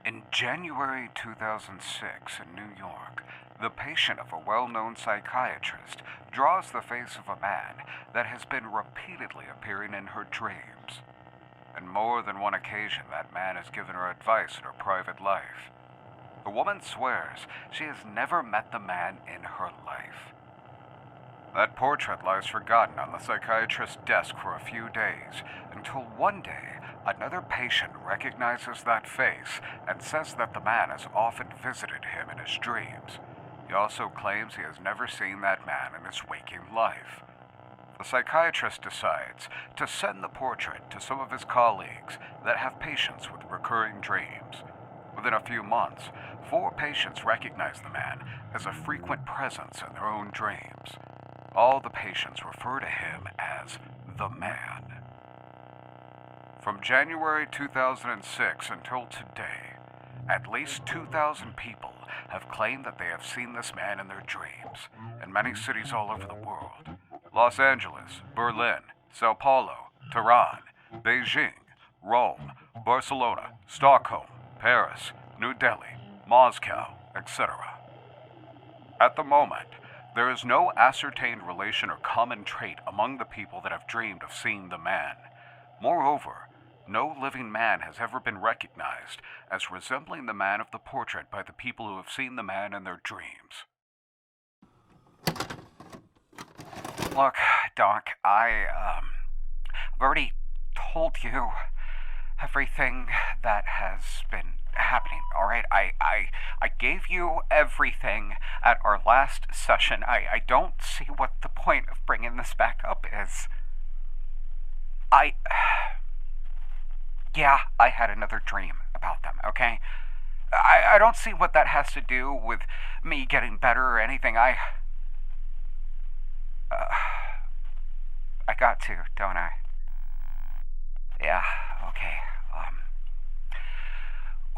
In January 2006 in New York, the patient of a well-known psychiatrist draws the face of a man that has been repeatedly appearing in her dreams. On more than one occasion, that man has given her advice in her private life. The woman swears she has never met the man in her life. That portrait lies forgotten on the psychiatrist's desk for a few days, until one day another patient recognizes that face and says that the man has often visited him in his dreams. He also claims he has never seen that man in his waking life. The psychiatrist decides to send the portrait to some of his colleagues that have patients with recurring dreams. Within a few months, 4 patients recognize the man as a frequent presence in their own dreams. All the patients refer to him as the man. From January 2006 until today, at least 2,000 people have claimed that they have seen this man in their dreams in many cities all over the world. Los Angeles, Berlin, Sao Paulo, Tehran, Beijing, Rome, Barcelona, Stockholm, Paris, New Delhi, Moscow, etc. At the moment, there is no ascertained relation or common trait among the people that have dreamed of seeing the man. Moreover, no living man has ever been recognized as resembling the man of the portrait by the people who have seen the man in their dreams. Look, Doc, I've already told you everything that has been happening, alright? I gave you everything at our last session. I don't see what the point of bringing this back up is. Yeah, I had another dream about them, okay? I don't see what that has to do with me getting better or anything. I got to, don't I? Yeah, okay.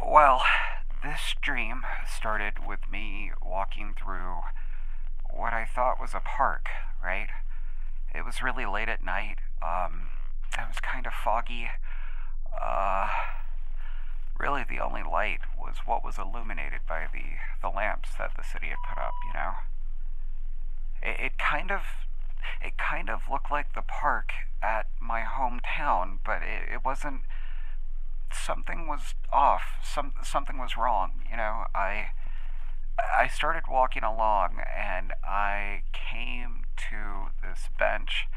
Well, this dream started with me walking through what I thought was a park, right? It was really late at night. It was kind of foggy. Really the only light was what was illuminated by the lamps that the city had put up, you know? It kind of looked like the park at my hometown, but it wasn't. Something was off. Something was wrong, you know? I started walking along, and I came to this bench,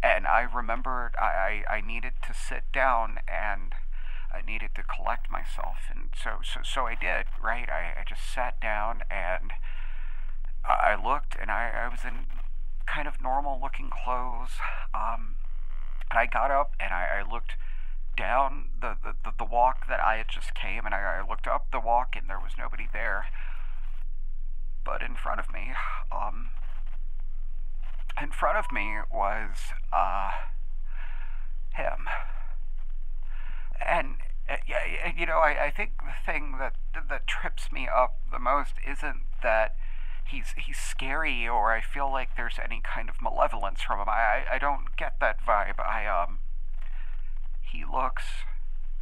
and I remembered I needed to sit down, and I needed to collect myself, and so I did, right? I just sat down, and I looked, and I was in kind of normal-looking clothes, and I got up, and I looked down the walk that I had just came, and I looked up the walk, and there was nobody there. But in front of me was, him. And, you know, I think the thing that trips me up the most isn't that he's scary, or I feel like there's any kind of malevolence from him. I don't get that vibe. He looks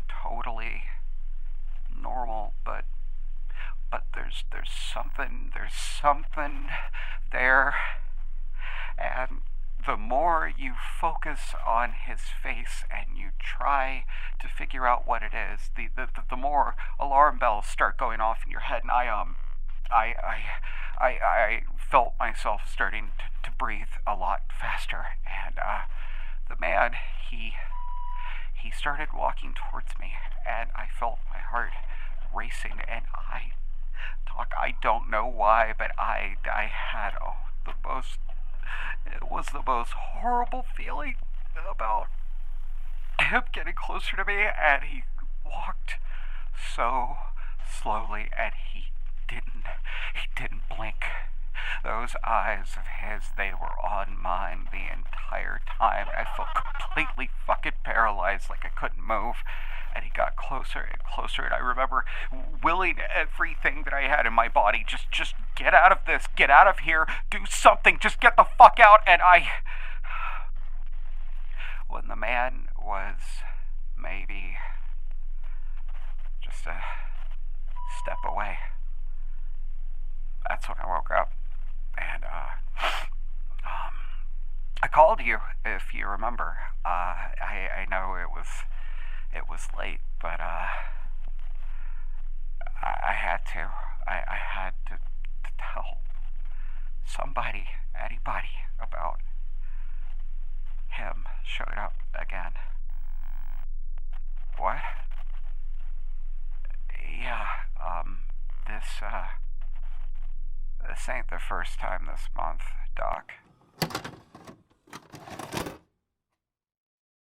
totally normal, but there's something there, and the more you focus on his face and you try to figure out what it is, the more alarm bells start going off in your head, and I felt myself starting to breathe a lot faster, and the man, he started walking towards me, and I felt my heart racing, and I don't know why, but I had it was the most horrible feeling about him getting closer to me, and he walked so slowly, and he didn't blink. Those eyes of his, they were on mine the entire time. I felt completely fucking paralyzed, like I couldn't move. And he got closer and closer, and I remember willing everything that I had in my body, just get out of this, get out of here, do something, just get the fuck out. And when the man was maybe just a step away. That's when I woke up. And, I called you, if you remember. I know it was late, but, I had to. I had to tell somebody, anybody, about him showing up again. What? Yeah, this, this ain't the first time this month, Doc.